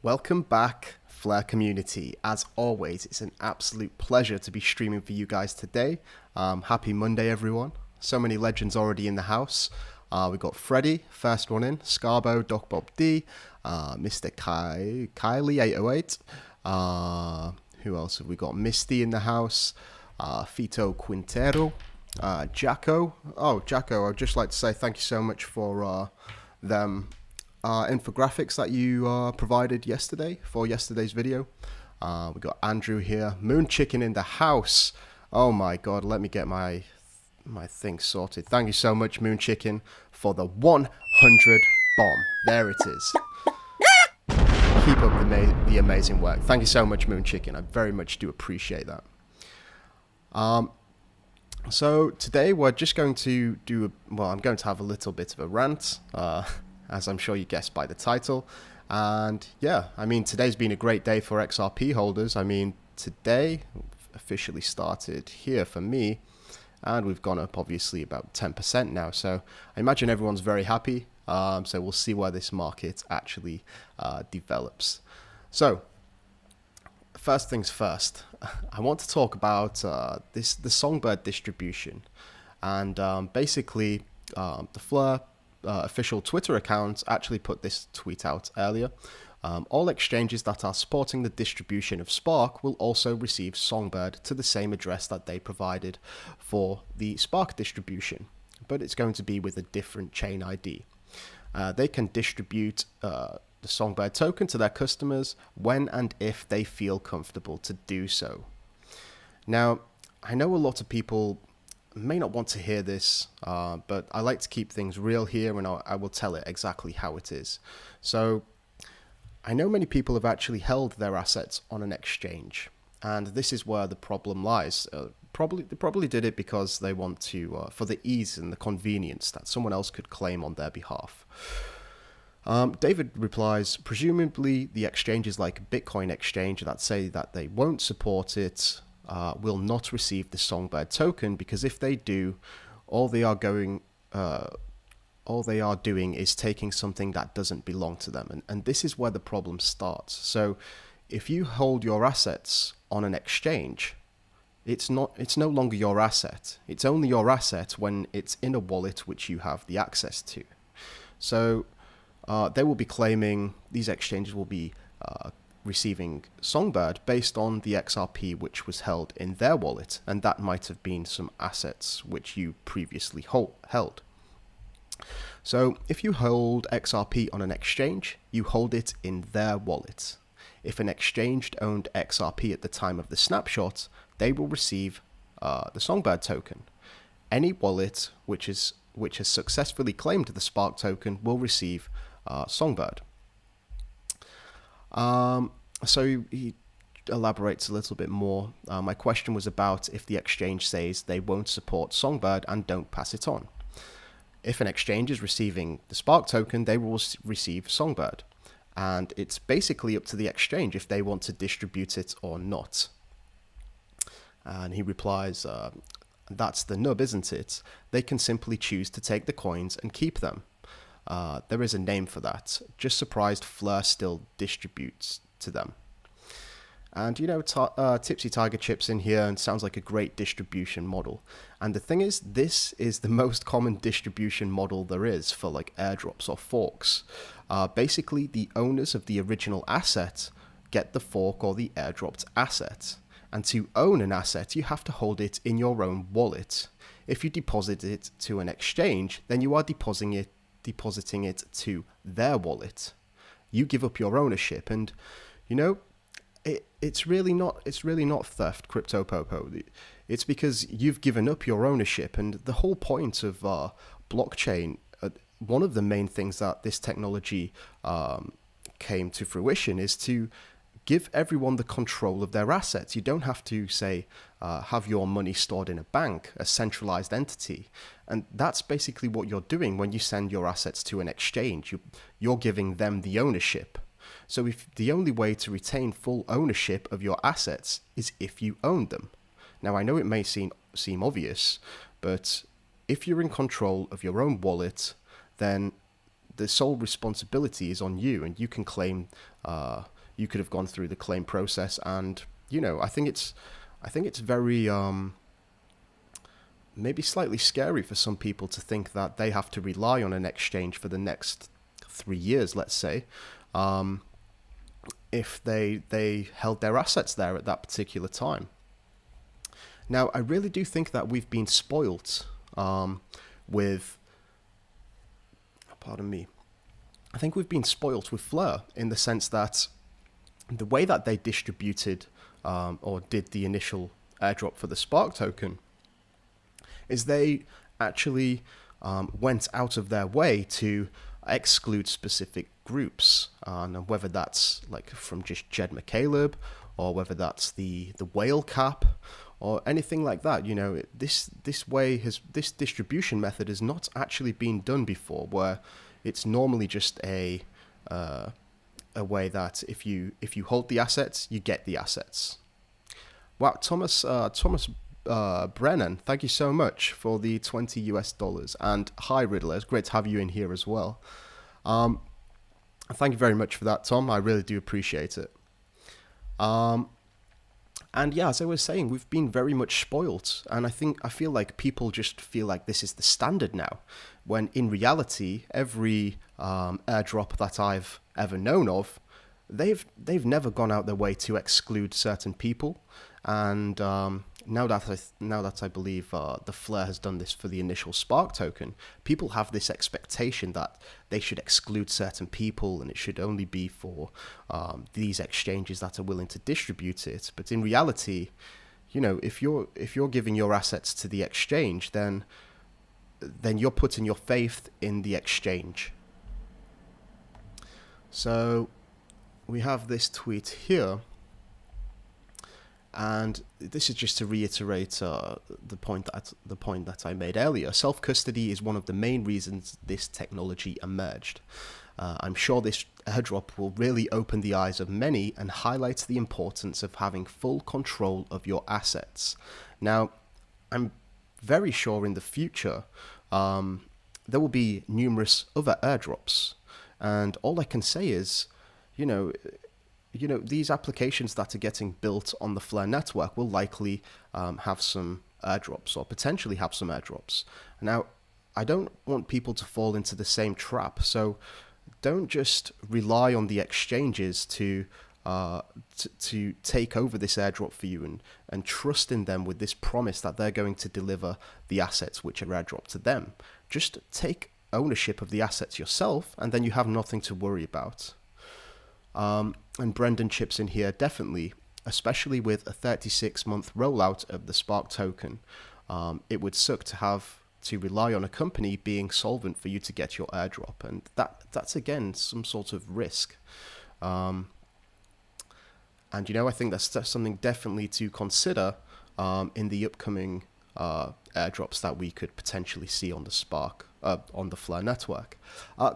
Welcome back, Flare community. As always, it's an absolute pleasure to be streaming for you guys today. Happy Monday, everyone. So many legends already in the house. We got Freddy, first one in, Scarbo, Doc Bob D, Mr. Kylie808. Who else have we got? Misty in the house, Fito Quintero, Jacko. Oh, Jacko, I'd just like to say thank you so much for them infographics that you provided yesterday for yesterday's video. We got Andrew here, Moon Chicken in the house. Oh my god, let me get my thing sorted. Thank you so much, Moon Chicken, for the 100 bomb. There it is. Keep up the amazing work. Thank you so much, Moon Chicken. I very much do appreciate that. So today we're just going to I'm going to have a little bit of a rant, as I'm sure you guessed by the title. And yeah, I mean, today's been a great day for XRP holders. I mean, today officially started here for me, and we've gone up obviously about 10% now. So I imagine everyone's very happy. So we'll see where this market actually develops. So first things first, I want to talk about the Songbird distribution. And basically, the Flare official Twitter account actually put this tweet out earlier. All exchanges that are supporting the distribution of Spark will also receive Songbird to the same address that they provided for the Spark distribution, but it's going to be with a different chain ID. They can distribute the Songbird token to their customers when and if they feel comfortable to do so. Now, I know a lot of people may not want to hear this, but I like to keep things real here, and I will tell it exactly how it is. So I know many people have actually held their assets on an exchange, and this is where the problem lies. They probably did it because they want to, for the ease and the convenience that someone else could claim on their behalf. David replies, presumably the exchanges like Bitcoin Exchange that say that they won't support it will not receive the Songbird token, because if they do, all they are doing is taking something that doesn't belong to them, and this is where the problem starts. So if you hold your assets on an exchange, it's no longer your asset. It's only your asset when it's in a wallet which you have the access to. So they will be claiming, these exchanges will be receiving Songbird based on the XRP which was held in their wallet, and that might have been some assets which you previously held. So if you hold XRP on an exchange, you hold it in their wallet. If an exchange owned XRP at the time of the snapshot, they will receive the Songbird token. Any wallet which has successfully claimed the Spark token will receive Songbird. So he elaborates a little bit more. My question was about if the exchange says they won't support Songbird and don't pass it on. If an exchange is receiving the Spark token, they will receive Songbird. And it's basically up to the exchange if they want to distribute it or not. And he replies, that's the nub, isn't it? They can simply choose to take the coins and keep them. There is a name for that. Just surprised Flare still distributes to them. And you know, Tipsy Tiger chips in here and sounds like a great distribution model. And the thing is, this is the most common distribution model there is for like airdrops or forks. Basically, the owners of the original asset get the fork or the airdropped asset. And to own an asset, you have to hold it in your own wallet. If you deposit it to an exchange, then you are depositing it to their wallet. You give up your ownership, and you know, it's really not theft, Crypto Popo. It's because you've given up your ownership, and the whole point of blockchain, one of the main things that this technology came to fruition is to give everyone the control of their assets. You don't have to, say, have your money stored in a bank, a centralized entity. And that's basically what you're doing when you send your assets to an exchange. You're giving them the ownership. So if the only way to retain full ownership of your assets is if you own them. Now, I know it may seem obvious, but if you're in control of your own wallet, then the sole responsibility is on you, and you can claim you could have gone through the claim process. And I think it's very maybe slightly scary for some people to think that they have to rely on an exchange for the next 3 years, let's say, if they held their assets there at that particular time. Now, I really do think that we've been spoilt with, pardon me, I think we've been spoilt with Fleur in the sense that the way that they distributed or did the initial airdrop for the Spark token is they actually went out of their way to exclude specific groups, and whether that's like from just Jed McCaleb or whether that's the whale cap or anything like that. This distribution method has not actually been done before, where it's normally just a way that if you hold the assets, you get the assets. Wow, Thomas Brennan, thank you so much for the $20. And hi, Riddler, it's great to have you in here as well. Thank you very much for that, Tom. I really do appreciate it. And yeah, as I was saying, we've been very much spoilt, and I feel like people just feel like this is the standard now, when in reality, every airdrop that I've ever known of, they've never gone out their way to exclude certain people. And now that I believe the Flare has done this for the initial Spark token, people have this expectation that they should exclude certain people, and it should only be for these exchanges that are willing to distribute it. But in reality, if you're giving your assets to the exchange, then you're putting your faith in the exchange. So we have this tweet here. And this is just to reiterate the point that I made earlier. Self-custody is one of the main reasons this technology emerged. I'm sure this airdrop will really open the eyes of many and highlight the importance of having full control of your assets. Now, I'm very sure in the future there will be numerous other airdrops, and all I can say is, these applications that are getting built on the Flare network will likely have some airdrops, or potentially have some airdrops. Now, I don't want people to fall into the same trap, so don't just rely on the exchanges to take over this airdrop for you, and trust in them with this promise that they're going to deliver the assets which are airdropped to them. Just take ownership of the assets yourself, and then you have nothing to worry about. And Brendan chips in here, definitely, especially with a 36-month rollout of the Spark token. It would suck to have to rely on a company being solvent for you to get your airdrop, and that's again some sort of risk. And I think that's something definitely to consider in the upcoming airdrops that we could potentially see on the Spark, on the Flare network.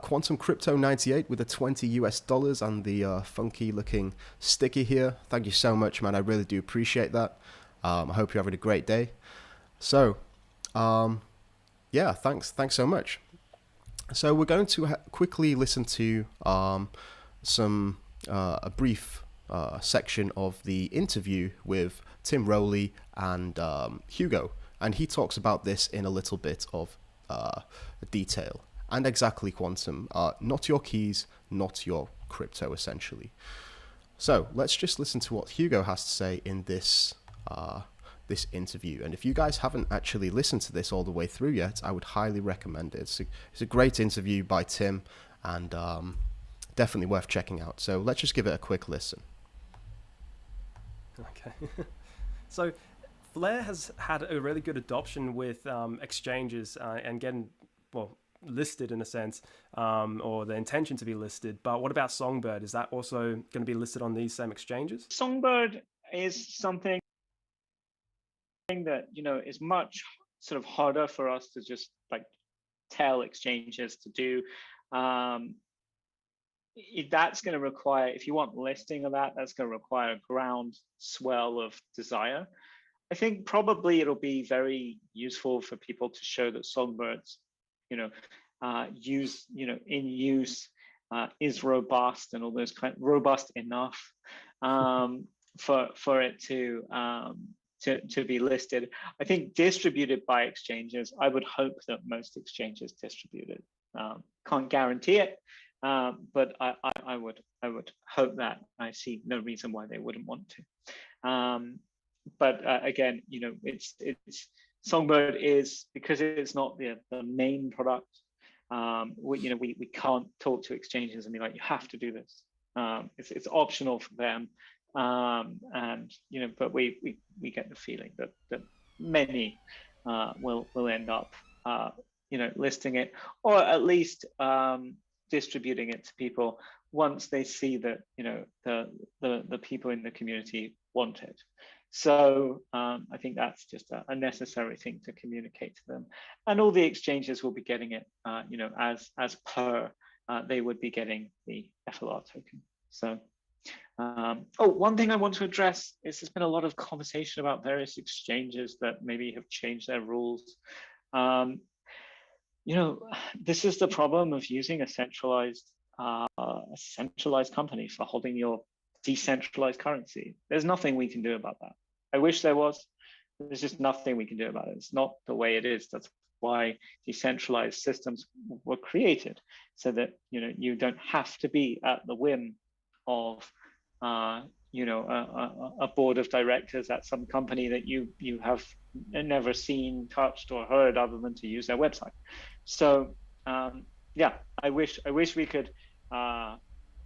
Quantum Crypto 98 with the $20 and the funky looking sticker here. Thank you so much, man. I really do appreciate that. I hope you're having a great day. So, yeah, thanks so much. So we're going to quickly listen to a brief section of the interview with Tim Rowley and Hugo, and he talks about this in a little bit of detail. And exactly, Quantum, not your keys, not your crypto, essentially. So let's just listen to what Hugo has to say in this interview. And if you guys haven't actually listened to this all the way through yet, I would highly recommend it. It's a great interview by Tim, and definitely worth checking out. So let's just give it a quick listen. Okay. So Flare has had a really good adoption with exchanges and getting, listed in a sense, or the intention to be listed. But what about Songbird? Is that also going to be listed on these same exchanges? Songbird is something that, is much sort of harder for us to just tell exchanges to do. That's going to require, if you want listing of that's going to require a groundswell of desire. I think probably it'll be very useful for people to show that Songbirds, in use is robust and all those robust enough for it to be listed. I think distributed by exchanges, I would hope that most exchanges distribute it. Can't guarantee it, but I would hope that. I see no reason why they wouldn't want to. But again, it's Songbird is, because it's not the main product. We can't talk to exchanges and be like, you have to do this. It's optional for them. And but we get the feeling that many will end up listing it, or at least distributing it to people once they see that the people in the community want it. So I think that's just a necessary thing to communicate to them, and all the exchanges will be getting it as per they would be getting the FLR token. So one thing I want to address is there's been a lot of conversation about various exchanges that maybe have changed their rules. This is the problem of using a centralized company for holding your decentralized currency. There's nothing we can do about that. I wish there was. There's just nothing we can do about it. It's not the way it is. That's why decentralized systems were created, so that you don't have to be at the whim of a board of directors at some company that you have never seen, touched, or heard other than to use their website. So I wish we could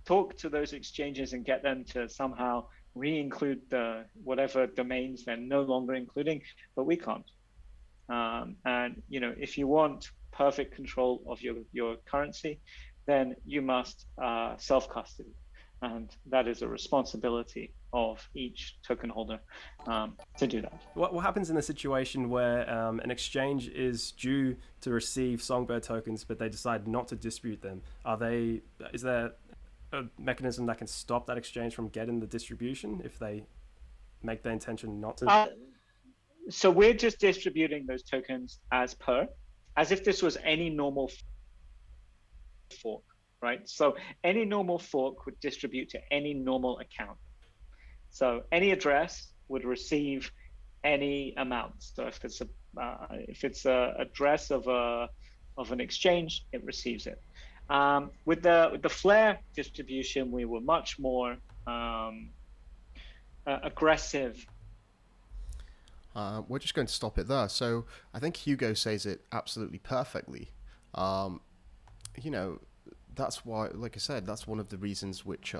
talk to those exchanges and get them to somehow re-include the whatever domains they're no longer including, but we can't. And if you want perfect control of your currency, then you must self-custody. And that is a responsibility of each token holder to do that. What happens in a situation where an exchange is due to receive Songbird tokens, but they decide not to distribute them? Is there a mechanism that can stop that exchange from getting the distribution if they make the intention not to? So we're just distributing those tokens as if this was any normal fork. Right, so any normal fork would distribute to any normal account. So any address would receive any amount. So if it's a address of an exchange, it receives it. With the Flare distribution, we were much more aggressive. We're just going to stop it there. So I think Hugo says it absolutely perfectly. That's why, like I said, that's one of the reasons which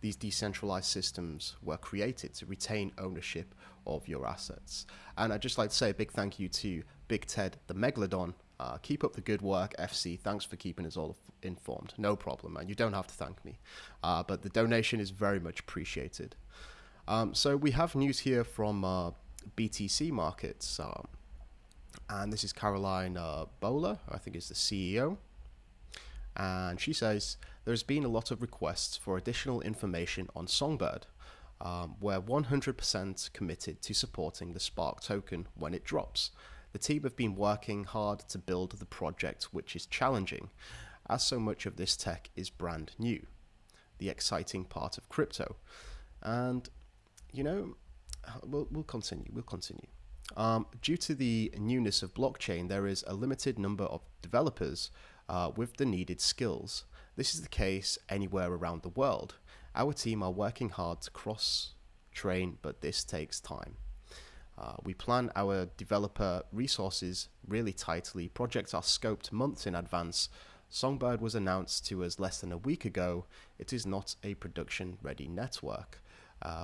these decentralized systems were created, to retain ownership of your assets. And I'd just like to say a big thank you to Big Ted the Megalodon. Keep up the good work, FC. Thanks for keeping us all informed. No problem, man. You don't have to thank me. But the donation is very much appreciated. So we have news here from BTC Markets. And this is Caroline Bowler, I think is the CEO. And she says, there's been a lot of requests for additional information on Songbird. We're 100% committed to supporting the Spark token when it drops. The team have been working hard to build the project, which is challenging, as so much of this tech is brand new, the exciting part of crypto. And, we'll continue. Due to the newness of blockchain, there is a limited number of developers with the needed skills. This is the case anywhere around the world. Our team are working hard to cross-train, but this takes time. We plan our developer resources really tightly. Projects are scoped months in advance. Songbird was announced to us less than a week ago. It is not a production-ready network.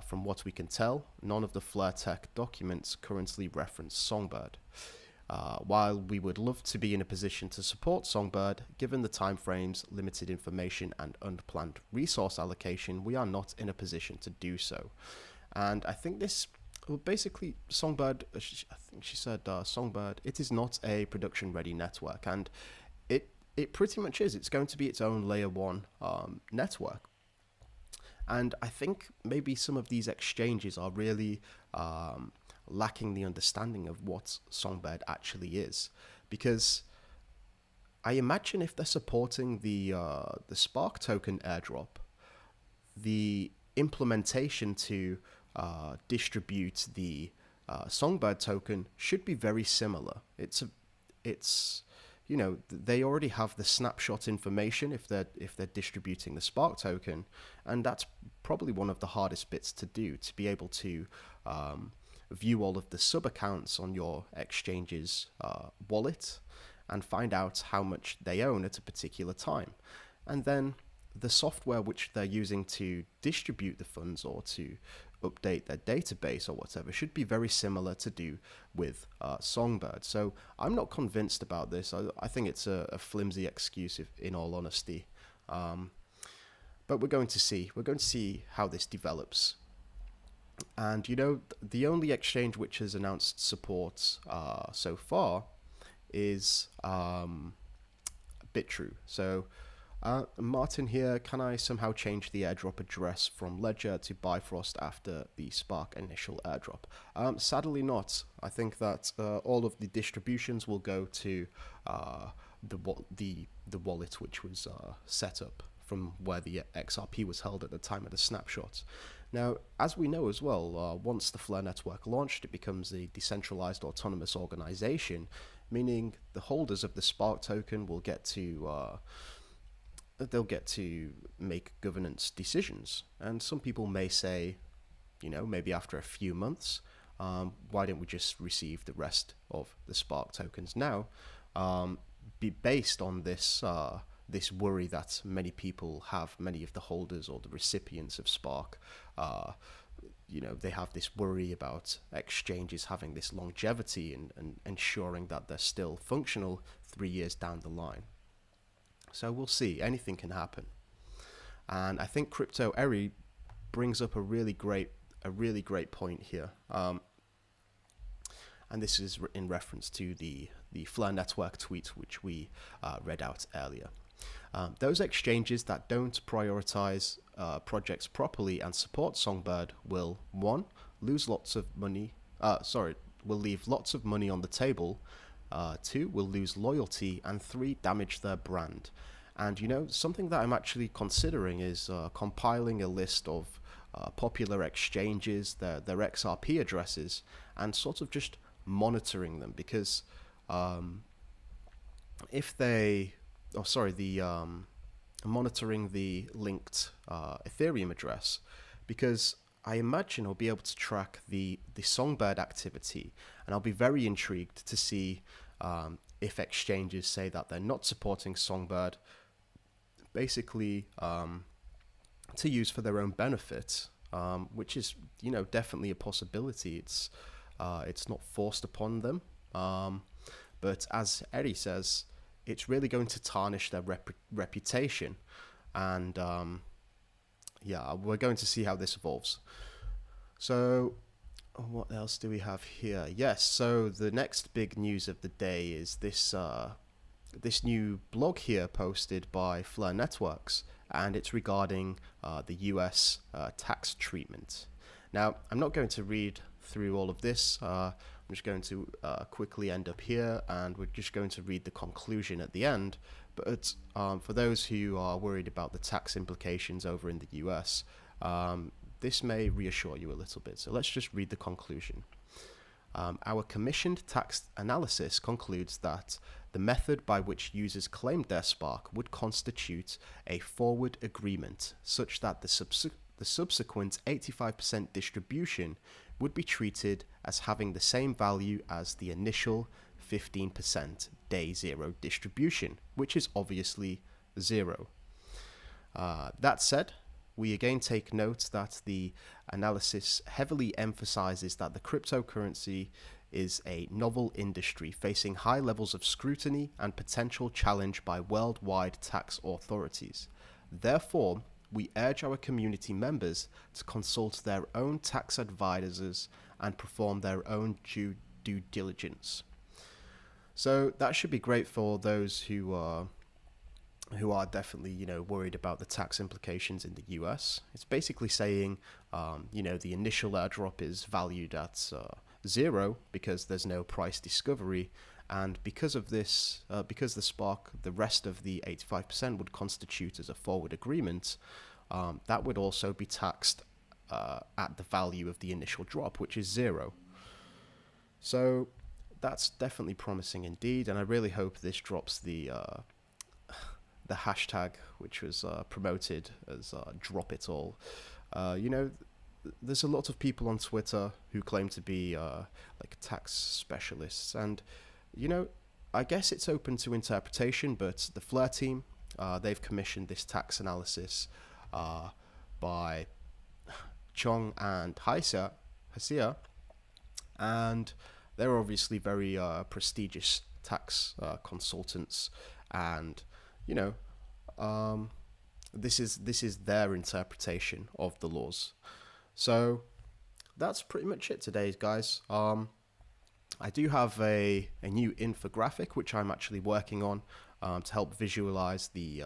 From what we can tell, none of the Flare Tech documents currently reference Songbird. While we would love to be in a position to support Songbird, given the timeframes, limited information, and unplanned resource allocation, we are not in a position to do so. And I think this, basically, Songbird, I think she said, Songbird, it is not a production-ready network, and it pretty much is. It's going to be its own layer 1 network. And I think maybe some of these exchanges are really lacking the understanding of what Songbird actually is, because I imagine if they're supporting the Spark token airdrop, the implementation to distribute the Songbird token should be very similar. It's they already have the snapshot information if they're distributing the Spark token, and that's probably one of the hardest bits to do, to be able to view all of the sub accounts on your exchange's wallet and find out how much they own at a particular time. And then the software which they're using to distribute the funds or to update their database or whatever should be very similar to do with Songbird. So I'm not convinced about this. I think it's a flimsy excuse, in all honesty. But we're going to see. We're going to see how this develops. And the only exchange which has announced support so far is Bitrue. So Martin here, can I somehow change the airdrop address from Ledger to Bifrost after the Spark initial airdrop? Sadly not. I think that all of the distributions will go to the wallet which was set up from where the XRP was held at the time of the snapshot. Now, as we know as well, once the Flare network launched, it becomes a decentralized autonomous organization, meaning the holders of the Spark token will get to they'll get to make governance decisions. And some people may say, maybe after a few months, why don't we just receive the rest of the Spark tokens now? Be based on this this worry that many people have, many of the holders or the recipients of Spark, they have this worry about exchanges having this longevity and ensuring that they're still functional 3 years down the line. So we'll see. Anything can happen. And I think Crypto Eri brings up a really great point here. And this is in reference to the Flare network tweet which we read out earlier. Those exchanges that don't prioritize projects properly and support Songbird will, 1, lose lots of money. Will leave lots of money on the table. 2, will lose loyalty, and 3, damage their brand. And something that I'm actually considering is compiling a list of popular exchanges, their XRP addresses, and sort of just monitoring them, because monitoring the linked Ethereum address, because I imagine I'll be able to track the Songbird activity, and I'll be very intrigued to see if exchanges say that they're not supporting Songbird, basically to use for their own benefit, which is definitely a possibility. It's not forced upon them, but as Eddie says, it's really going to tarnish their reputation, and we're going to see how this evolves. So what else do we have here? Yes, so the next big news of the day is this new blog here posted by Flare Networks, and it's regarding the US tax treatment. Now, I'm not going to read through all of this. I'm just going to quickly end up here, and we're just going to read the conclusion at the end. But for those who are worried about the tax implications over in the US, this may reassure you a little bit. So let's just read the conclusion. Our commissioned tax analysis concludes that the method by which users claimed their Spark would constitute a forward agreement such that the subsequent 85% distribution would be treated as having the same value as the initial 15% day zero distribution, which is obviously zero. That said, we again take note that the analysis heavily emphasizes that the cryptocurrency is a novel industry facing high levels of scrutiny and potential challenge by worldwide tax authorities. Therefore, we urge our community members to consult their own tax advisors and perform their own due diligence. So that should be great for those who are definitely, worried about the tax implications in the US. It's basically saying, the initial airdrop is valued at 0 because there's no price discovery, And because of this, because the Spark, the rest of the 85% would constitute as a forward agreement, that would also be taxed at the value of the initial drop, which is 0. So that's definitely promising indeed, and I really hope this drops the hashtag which was promoted as drop it all. There's a lot of people on Twitter who claim to be like tax specialists, and I guess it's open to interpretation, but the Flare team, they've commissioned this tax analysis by Chong and Hasia, and they're obviously very prestigious tax consultants, and this is their interpretation of the laws. So that's pretty much it today, guys. I do have a new infographic which I'm actually working on to help visualize the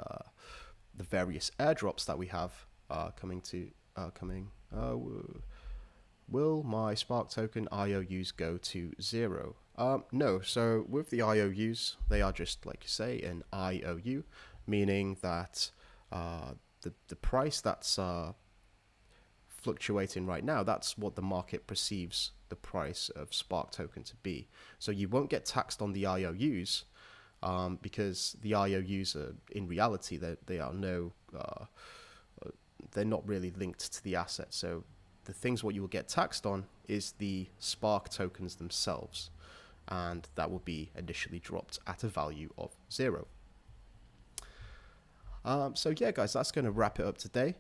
various airdrops that we have coming. Will my Spark token IOUs go to 0? No. So with the IOUs, they are just, like you say, an IOU, meaning that the price that's fluctuating right now, that's what the market perceives the price of Spark token to be. So you won't get taxed on the IOUs because the IOUs are, in reality, they're not really linked to the asset. So the things what you will get taxed on is the Spark tokens themselves, and that will be initially dropped at a value of 0. So yeah, guys, that's going to wrap it up today.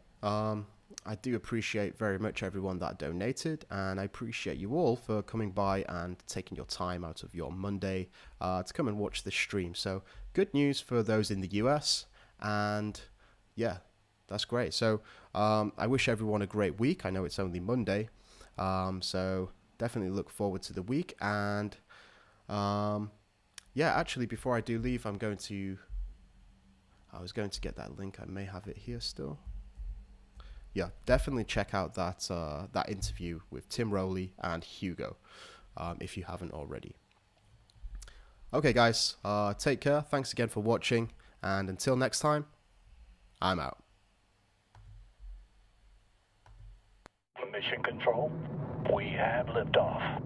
I do appreciate very much everyone that donated, and I appreciate you all for coming by and taking your time out of your Monday to come and watch this stream. So good news for those in the US, and yeah, that's great. So I wish everyone a great week. I know it's only Monday, so definitely look forward to the week. And yeah, actually, before I do leave, I was going to get that link. I may have it here still. Yeah, definitely check out that interview with Tim Rowley and Hugo if you haven't already. Okay, guys, take care. Thanks again for watching, and until next time, I'm out. Mission Control, we have liftoff.